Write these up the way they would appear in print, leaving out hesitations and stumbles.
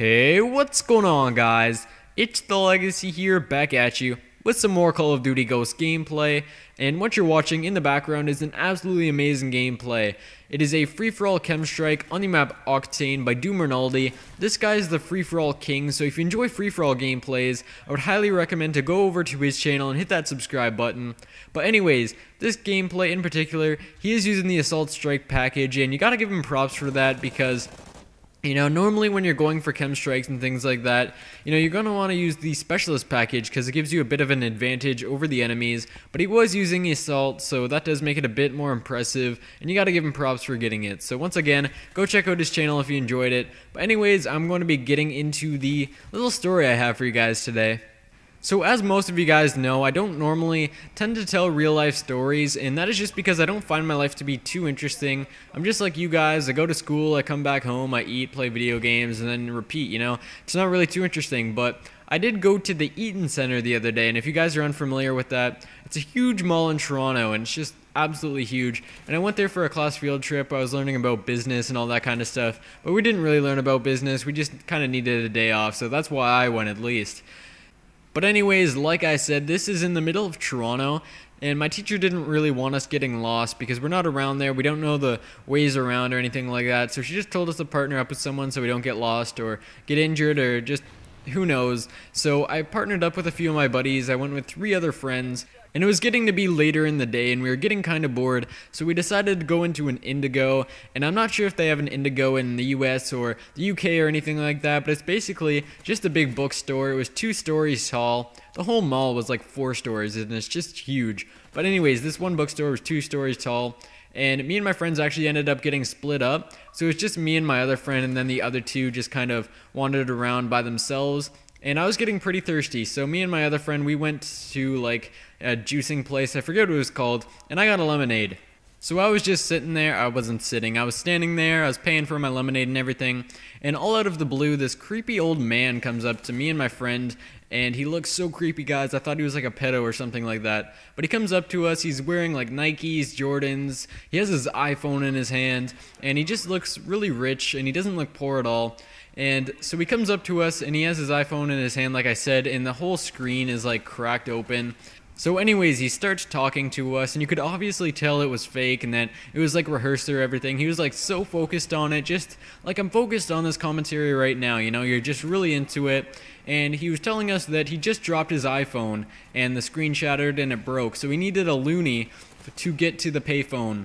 Hey, what's going on, guys? It's the Legacy here, back at you with some more Call of Duty Ghosts gameplay, and what you're watching in the background is an absolutely amazing gameplay. It is a free-for-all chem strike on the map OCTANE by Doom Rinaldi. This guy is the free-for-all king, so if you enjoy free-for-all gameplays, I would highly recommend to go over to his channel and hit that subscribe button. But anyways, this gameplay in particular, he is using the Assault Strike package, and you gotta give him props for that because normally when you're going for chem strikes and things like that, you're going to want to use the specialist package because it gives you a bit of an advantage over the enemies, but he was using the assault, so that does make it a bit more impressive, and you got to give him props for getting it. So once again, go check out his channel if you enjoyed it. But anyways, I'm going to be getting into the little story I have for you guys today. So as most of you guys know, I don't normally tend to tell real life stories, and that is just because I don't find my life to be too interesting. I'm just like you guys. I go to school, I come back home, I eat, play video games, and then repeat, It's not really too interesting, but I did go to the Eaton Center the other day, and if you guys are unfamiliar with that, it's a huge mall in Toronto, and it's just absolutely huge. And I went there for a class field trip. I was learning about business and all that kind of stuff, but we didn't really learn about business. We just kind of needed a day off, so that's why I went at least. But anyways, like I said, this is in the middle of Toronto, and my teacher didn't really want us getting lost because we're not around there. We don't know the ways around or anything like that, so she just told us to partner up with someone so we don't get lost or get injured or just who knows. So I partnered up with a few of my buddies. I went with 3 other friends, and it was getting to be later in the day and we were getting kind of bored, so we decided to go into an Indigo. And I'm not sure if they have an Indigo in the US or the UK or anything like that, but it's basically just a big bookstore. It was 2 stories tall. The whole mall was like 4 stories, and it's just huge. But anyways, this one bookstore was 2 stories tall, and me and my friends actually ended up getting split up. So it was just me and my other friend, and then the other 2 just kind of wandered around by themselves. And I was getting pretty thirsty, so me and my other friend, we went to like a juicing place, I forget what it was called, and I got a lemonade. So I was just sitting there. I wasn't sitting, I was standing there. I was paying for my lemonade and everything, and all out of the blue, this creepy old man comes up to me and my friend, and he looks so creepy, guys. I thought he was like a pedo or something like that. But he comes up to us. He's wearing like Nikes, Jordans. He has his iPhone in his hand, and he just looks really rich, and he doesn't look poor at all. And so he comes up to us, and he has his iPhone in his hand, like I said, and the whole screen is like cracked open. So anyways, he starts talking to us, and you could obviously tell it was fake and that it was like rehearsed or everything. He was like so focused on it, just like I'm focused on this commentary right now, you're just really into it. And he was telling us that he just dropped his iPhone and the screen shattered and it broke, so he needed a loonie to get to the payphone.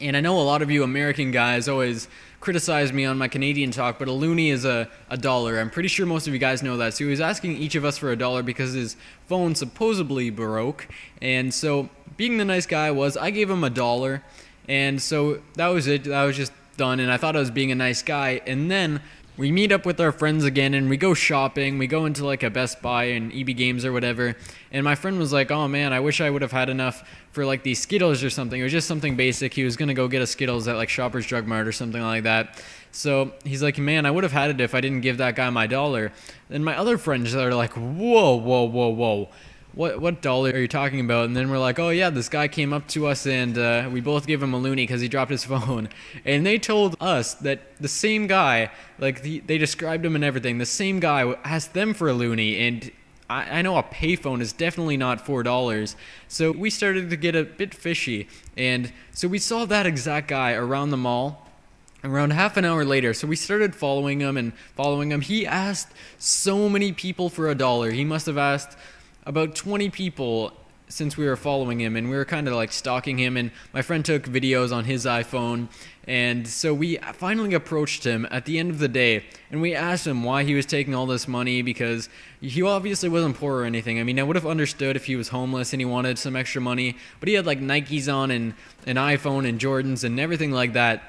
And I know a lot of you American guys always criticize me on my Canadian talk, but a loonie is a dollar. I'm pretty sure most of you guys know that. So he was asking each of us for $1 because his phone supposedly broke. And so, being the nice guy I was, I gave him $1. And so that was it. That was just done. And I thought I was being a nice guy. And then we meet up with our friends again, and we go shopping. We go into like a Best Buy and EB Games or whatever, and my friend was like, oh man, I wish I would have had enough for like these Skittles or something. It was just something basic. He was gonna go get a Skittles at like Shoppers Drug Mart or something like that. So he's like, man, I would have had it if I didn't give that guy my $1. And my other friends are like, whoa, whoa, whoa, whoa. What dollar are you talking about? And then we're like, oh yeah, this guy came up to us, and we both gave him a loonie because he dropped his phone. And they told us that the same guy, like they described him and everything, the same guy asked them for a loonie, and I know a payphone is definitely not $4. So we started to get a bit fishy, and so we saw that exact guy around the mall around half an hour later. So we started following him and following him. He asked so many people for $1. He must have asked about 20 people since we were following him, and we were kind of like stalking him, and my friend took videos on his iPhone. And so we finally approached him at the end of the day, and we asked him why he was taking all this money, because he obviously wasn't poor or anything. I mean, I would have understood if he was homeless and he wanted some extra money, but he had like Nikes on and an iPhone and Jordans and everything like that.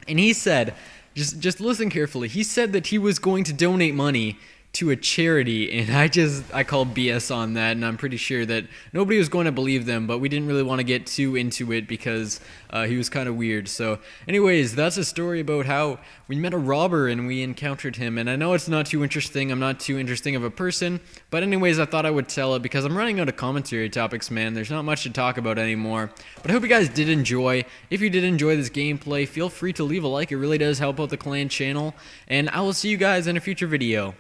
And he said, just listen carefully, he said that he was going to donate money to a charity, and I called BS on that, and I'm pretty sure that nobody was going to believe them, but we didn't really want to get too into it because he was kind of weird. So anyways, that's a story about how we met a robber and we encountered him, and I know it's not too interesting, I'm not too interesting of a person, but anyways, I thought I would tell it because I'm running out of commentary topics, man. There's not much to talk about anymore, but I hope you guys did enjoy. If you did enjoy this gameplay, feel free to leave a like, it really does help out the clan channel, and I will see you guys in a future video.